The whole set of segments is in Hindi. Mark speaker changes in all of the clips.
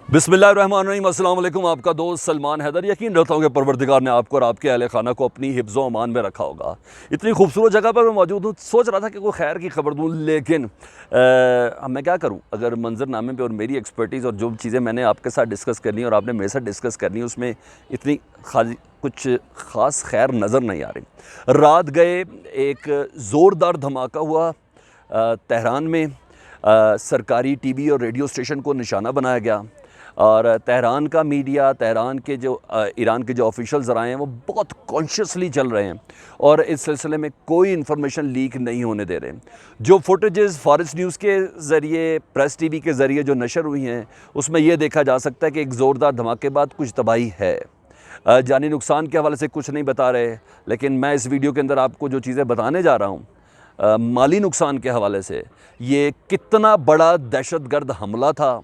Speaker 1: बिस्मिल्लाहिर्रहमानिर्रहीम, अस्सलाम वालेकुम। आपका दोस्त सलमान हैदर। यकीन रखता हूँ कि परवरदिगार ने आपको और आपके अहले खाना को अपनी हिफ्ज़ व अमान में रखा होगा। इतनी खूबसूरत जगह पर मैं मौजूद हूँ, सोच रहा था कि कोई खैर की खबर दूँ, लेकिन अब मैं क्या करूँ। अगर मंजरनामे पे और मेरी एक्सपर्टीज़ और जो चीज़ें मैंने आपके साथ डिस्कस करनी है और आपने मेरे साथ डिस्कस करनी है, उसमें इतनी कुछ ख़ास खैर नज़र नहीं आ रही। रात गए एक ज़ोरदार धमाका हुआ तेहरान में। सरकारी टीवी और रेडियो स्टेशन को निशाना बनाया गया और तेहरान का मीडिया, तेहरान के जो ईरान के जो ऑफिशियल ज़राए हैं वो बहुत कॉन्शियसली चल रहे हैं और इस सिलसिले में कोई इन्फॉर्मेशन लीक नहीं होने दे रहे। जो फुटेजेस फॉरेस्ट न्यूज़ के ज़रिए, प्रेस टीवी के ज़रिए जो नशर हुई हैं, उसमें ये देखा जा सकता है कि एक ज़ोरदार धमाके बाद कुछ तबाही है। जानी नुकसान के हवाले से कुछ नहीं बता रहे, लेकिन मैं इस वीडियो के अंदर आपको जो चीज़ें बताने जा रहा हूँ माली नुकसान के हवाले से, ये कितना बड़ा दहशतगर्द हमला था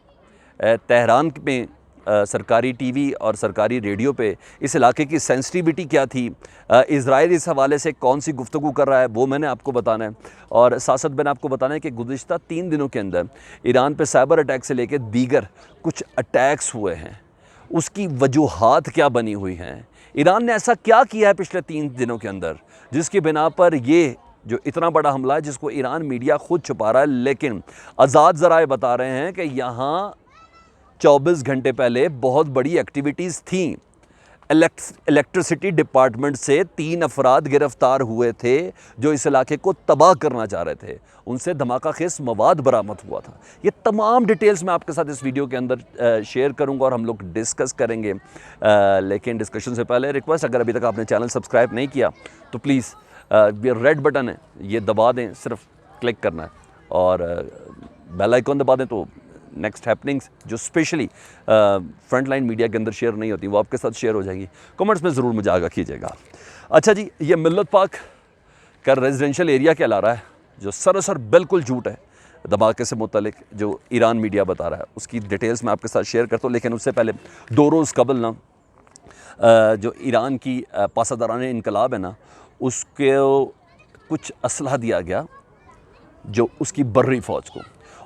Speaker 1: तेहरान में। सरकारी टीवी और सरकारी रेडियो पे इस इलाके की सेंसिटिविटी क्या थी, इज़राइल इस हवाले से कौन सी गुफ्तगू कर रहा है, वो मैंने आपको बताना है। और साथ साथ मैंने आपको बताना है कि गुज़िश्ता 3 दिनों के अंदर ईरान पे साइबर अटैक से लेकर दीगर कुछ अटैक्स हुए हैं, उसकी वजूहात क्या बनी हुई हैं। ईरान ने ऐसा क्या किया है पिछले 3 दिनों के अंदर जिसकी बिना पर ये जो इतना बड़ा हमला है, जिसको ईरान मीडिया खुद छुपा रहा है, लेकिन आज़ाद ज़राए बता रहे हैं कि यहाँ 24 घंटे पहले बहुत बड़ी एक्टिविटीज़ थी। इलेक्ट्रिसिटी डिपार्टमेंट से 3 अफराद गिरफ्तार हुए थे जो इस इलाके को तबाह करना चाह रहे थे, उनसे धमाका खेस मवाद बरामद हुआ था। ये तमाम डिटेल्स मैं आपके साथ इस वीडियो के अंदर शेयर करूंगा और हम लोग डिस्कस करेंगे। लेकिन डिस्कशन से पहले रिक्वेस्ट, अगर अभी तक आपने चैनल सब्सक्राइब नहीं किया तो प्लीज़ ये रेड बटन है, ये दबा दें, सिर्फ क्लिक करना है और बेल आइकन दबा दें तो नेक्स्ट हैपनिंग्स जो स्पेशली फ्रंट लाइन मीडिया के अंदर शेयर नहीं होती वो आपके साथ शेयर हो जाएंगी। कमेंट्स में ज़रूर मुझे आगाह कीजिएगा। अच्छा जी, ये मिल्लत पार्क का रेजिडेंशियल एरिया कहला रहा है, जो सरासर बिल्कुल झूठ है। धमाके से मुतलिक जो ईरान मीडिया बता रहा है उसकी डिटेल्स मैं आपके साथ शेयर करता हूँ, लेकिन उससे पहले 2 रोज़ कबल ना जो ईरान की पासादारान इनकलाब है ना, उसके कुछ असलहा दिया गया जो उसकी बर्री फ़ौज को।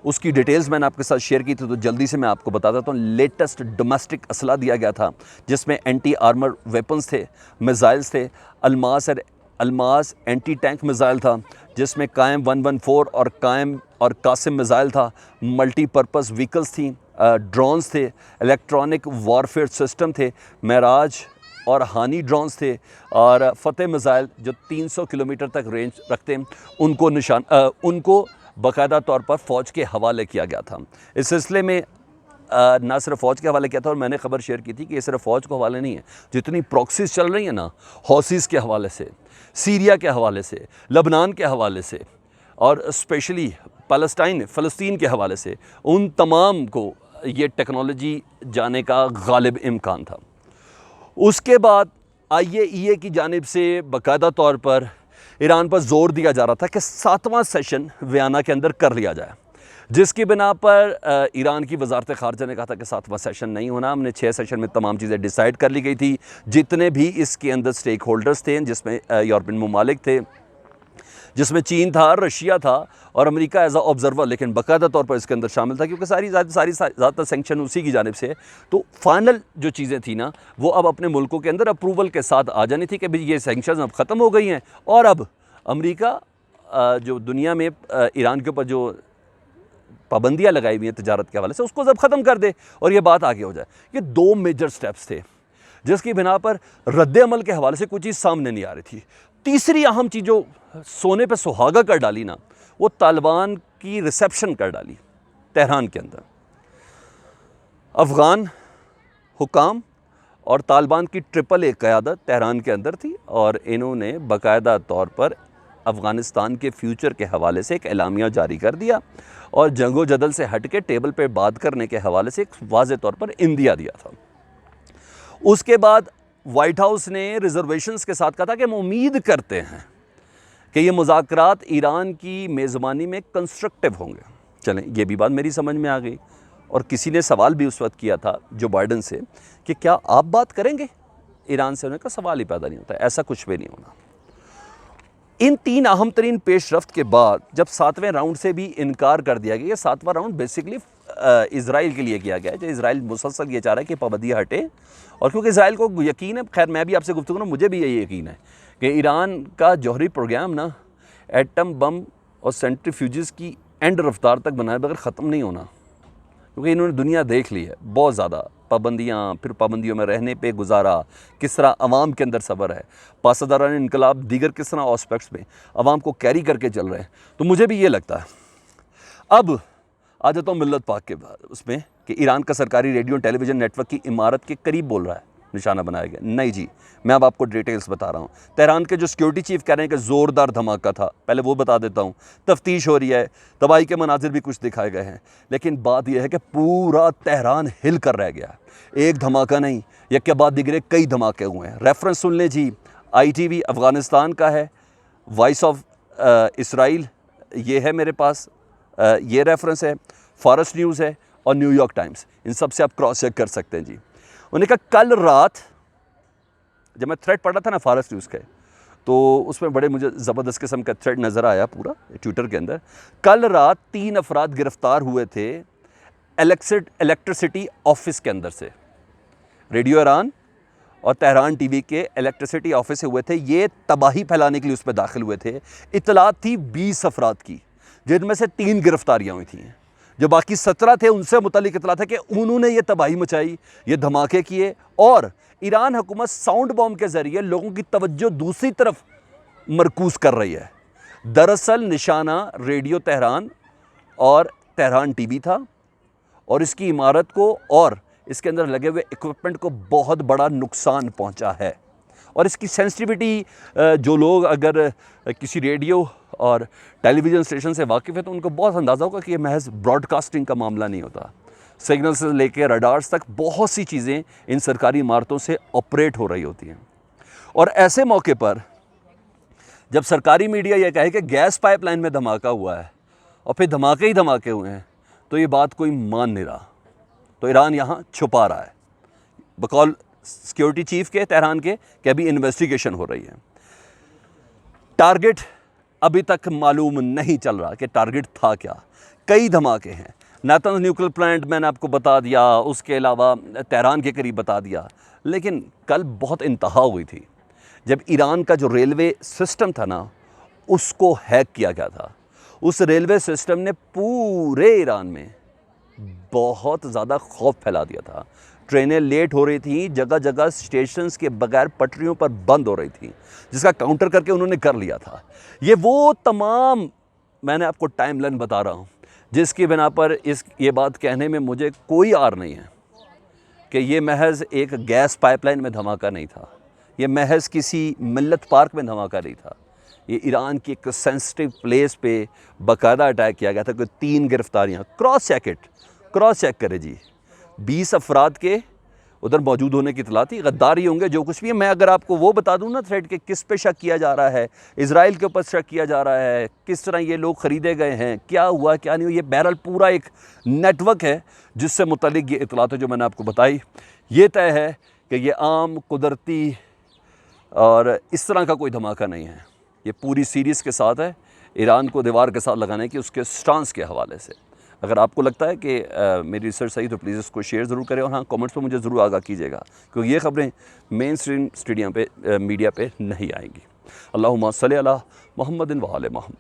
Speaker 1: उसकी डिटेल्स मैंने आपके साथ शेयर की थी, तो जल्दी से मैं आपको बता देता हूँ। लेटेस्ट डोमेस्टिक असला दिया गया था जिसमें एंटी आर्मर वेपन्स थे, मिसाइल्स थे। अलमास एंटी टैंक मिसाइल था जिसमें कायम 114 और कायम और कासिम मिसाइल था। मल्टीपर्पज़ व्हीकल्स थी, ड्रोन्स थे, इलेक्ट्रॉनिक वॉरफेयर सिस्टम थे, मेराज और हानी ड्रोन्स थे और फतेह मिसाइल जो 300 किलोमीटर तक रेंज रखते हैं, उनको बाकायदा तौर पर फ़ौज के हवाले किया गया था। इस सिलसिले में ना सिर्फ फ़ौज के हवाले किया था, और मैंने खबर शेयर की थी कि ये सिर्फ फ़ौज को हवाले नहीं है, जितनी प्रॉक्सीज चल रही हैं ना, हौसीज़ के हवाले से, सीरिया के हवाले से, लबनान के हवाले से और स्पेशली फ़लस्तीन के हवाले से, उन तमाम को ये टेक्नोलॉजी जाने का गालिब इम्कान था। उसके बाद IAEA की जानिब से बाकायदा तौर पर ईरान पर ज़ोर दिया जा रहा था कि 7वां सेशन वियना के अंदर कर लिया जाए, जिसकी बिना पर ईरान की वजारत ख़ारजा ने कहा था कि 7वां सेशन नहीं होना। हमने 6 सेशन में तमाम चीज़ें डिसाइड कर ली गई थी। जितने भी इसके अंदर स्टेक होल्डर्स थे, जिसमें यूरोपियन ममालिक थे, जिसमें चीन था, रशिया था और अमेरिका एज अ ऑब्जर्वर, लेकिन बाकायदा तौर पर इसके अंदर शामिल था क्योंकि सारी ज़्यादातर सेंक्शन उसी की जानिब से। तो फाइनल जो चीज़ें थी ना, वो अब अपने मुल्कों के अंदर अप्रूवल के साथ आ जानी थी कि भाई ये सेंक्शन अब ख़त्म हो गई हैं और अब अमेरिका जो दुनिया में ईरान के ऊपर जो पाबंदियाँ लगाई हुई हैं तजारत के हवाले से, उसको जब ख़त्म कर दे और ये बात आगे हो जाए। ये 2 मेजर स्टेप्स थे जिसकी बिना पर रद्द अमल के हवाले से कोई चीज़ सामने नहीं आ रही थी। तीसरी अहम चीज़ जो सोने पे सुहागा कर डाली ना, वो तालिबान की रिसेप्शन कर डाली तेहरान के अंदर। अफ़गान हुकाम और तालिबान की AAA क़यादत तेहरान के अंदर थी और इन्होंने बाकायदा तौर पर अफ़गानिस्तान के फ्यूचर के हवाले से एक एलामिया जारी कर दिया और जंगो जदल से हट के टेबल पे बात करने के हवाले से एक वाज़े तौर पर इंदिया दिया था। उसके बाद वाइट हाउस ने रिजर्वेशंस के साथ कहा था कि हम उम्मीद करते हैं कि ये मुज़ाकरात ईरान की मेज़बानी में कंस्ट्रक्टिव होंगे। चलें, ये भी बात मेरी समझ में आ गई और किसी ने सवाल भी उस वक्त किया था जो बाइडन से कि क्या आप बात करेंगे ईरान से। उन्होंने कहा सवाल ही पैदा नहीं होता, ऐसा कुछ भी नहीं होना। इन 3 अहम तरीन पेशरफ्त के बाद जब 7वें राउंड से भी इनकार कर दिया गया, 7वां राउंड बेसिकली इसराइल के लिए किया गया है। जो इसराइल मुसलसल ये चाह रहा है कि पाबंदियाँ हटे, और क्योंकि इसराइल को यकीन है, खैर मैं भी आपसे गुफ्तगू करूँ, मुझे भी यही यकीन है कि ईरान का जौहरी प्रोग्राम ना एटम बम और सेंट्रीफ्यूजेस की एंड रफ्तार तक बनाए बगैर ख़त्म नहीं होना, क्योंकि इन्होंने दुनिया देख ली है बहुत ज़्यादा। पाबंदियाँ, फिर पाबंदियों में रहने पे गुजारा, किस तरह अवाम के अंदर सब्र है, पासदारान इनकलाब दीगर किस तरह ऑस्पेक्ट्स में अवाम को कैरी करके चल रहे हैं। तो मुझे भी ये लगता है। अब आ जाता हूँ मिल्लत पाक के उसमें कि ईरान का सरकारी रेडियो टेलीविज़न नेटवर्क की इमारत के करीब बोल रहा है निशाना बनाया गया। नहीं जी, मैं अब आपको डिटेल्स बता रहा हूँ। तेहरान के जो सिक्योरिटी चीफ कह रहे हैं कि ज़ोरदार धमाका था, पहले वो बता देता हूँ। तफ्तीश हो रही है, तबाही के मनाजिर भी कुछ दिखाए गए हैं, लेकिन बात यह है कि पूरा तेहरान हिल कर रह गया। एक धमाका नहीं, एक के बाद दिगरे कई धमाके हुए हैं। रेफरेंस सुन लें जी, ITV अफ़गानिस्तान का है, वॉइस ऑफ इसराइल ये है मेरे पास, ये रेफरेंस है, फारस न्यूज़ है और न्यूयॉर्क टाइम्स, इन सब से आप क्रॉस चेक कर सकते हैं जी। उन्होंने कहा कल रात जब मैं थ्रेड पढ़ रहा था ना फारस न्यूज़ के, तो उसमें बड़े मुझे ज़बरदस्त किस्म का थ्रेड नज़र आया पूरा ट्विटर के अंदर। कल रात 3 अफराद गिरफ़्तार हुए थे इलेक्ट्रिसिटी ऑफिस के अंदर से, रेडियो ईरान और तेहरान TV के इलेक्ट्रिसिटी ऑफिस से हुए थे। ये तबाही फैलाने के लिए उस पर दाखिल हुए थे। इतलात थी 20 अफराद की, जिनमें से 3 गिरफ़्तारियाँ हुई थी। जो बाकी 17 थे उनसे मुतालिक इतलात है कि उन्होंने ये तबाही मचाई, ये धमाके किए, और ईरान हुकूमत साउंड बॉम्ब के ज़रिए लोगों की तवज्जो दूसरी तरफ मरकूज़ कर रही है। दरअसल निशाना रेडियो तेहरान और तेहरान TV था, और इसकी इमारत को और इसके अंदर लगे हुए इक्विपमेंट को बहुत बड़ा नुकसान पहुंचा है। और इसकी सेंसिटिविटी जो लोग अगर किसी रेडियो और टेलीविज़न स्टेशन से वाकिफ़ है तो उनको बहुत अंदाज़ा होगा कि ये महज ब्रॉडकास्टिंग का मामला नहीं होता। सिग्नल से लेकर रडार्स तक बहुत सी चीज़ें इन सरकारी इमारतों से ऑपरेट हो रही होती हैं। और ऐसे मौके पर जब सरकारी मीडिया ये कहे कि गैस पाइपलाइन में धमाका हुआ है और फिर धमाके ही धमाके हुए हैं, तो ये बात कोई मान नहीं रहा। तो ईरान यहाँ छुपा रहा है बकौल सिक्योरिटी चीफ के तेहरान के कि अभी इन्वेस्टिगेशन हो रही है। टारगेट अभी तक मालूम नहीं चल रहा कि टारगेट था क्या। कई धमाके हैं। नातंज न्यूक्लियर प्लांट मैंने आपको बता दिया, उसके अलावा तेहरान के करीब बता दिया। लेकिन कल बहुत इंतहा हुई थी जब ईरान का जो रेलवे सिस्टम था ना, उसको हैक किया गया था। उस रेलवे सिस्टम ने पूरे ईरान में बहुत ज़्यादा खौफ फैला दिया था। ट्रेनें लेट हो रही थी, जगह जगह स्टेशंस के बगैर पटरियों पर बंद हो रही थी, जिसका काउंटर करके उन्होंने कर लिया था। ये वो तमाम मैंने आपको टाइमलाइन बता रहा हूँ जिसकी बिना पर ये बात कहने में मुझे कोई आर नहीं है कि ये महज एक गैस पाइपलाइन में धमाका नहीं था, ये महज किसी मिल्लत पार्क में धमाका नहीं था। ये ईरान की एक सेंसिटिव प्लेस पे बाकायदा अटैक किया गया था। कोई 3 गिरफ्तारियाँ, क्रॉस चेक करे जी। 20 अफराद के उधर मौजूद होने की इतला थी। गद्दारी होंगे जो कुछ भी है। मैं अगर आपको वो बता दूं ना थ्रेड के किस पे शक किया जा रहा है, इसराइल के ऊपर शक किया जा रहा है, किस तरह ये लोग ख़रीदे गए हैं, क्या हुआ क्या नहीं हुआ, ये बहरहाल पूरा एक नेटवर्क है जिससे मुतल्लिक ये इतलात जो मैंने आपको बताई। ये तय है कि ये आम कुदरती और इस तरह का कोई धमाका नहीं है। ये पूरी सीरीज़ के साथ है, ईरान को दीवार के साथ लगाने की उसके स्टांस के हवाले से। अगर आपको लगता है कि मेरी रिसर्च सही तो प्लीज़ इसको शेयर ज़रूर करें, और हाँ कमेंट्स में मुझे ज़रूर आगाह कीजिएगा, क्योंकि ये ख़बरें मेन स्ट्रीम मीडिया पे नहीं आएंगी। अल्लाहुम्मा सल्ली अला मुहम्मदिन व आले मुहम्मद।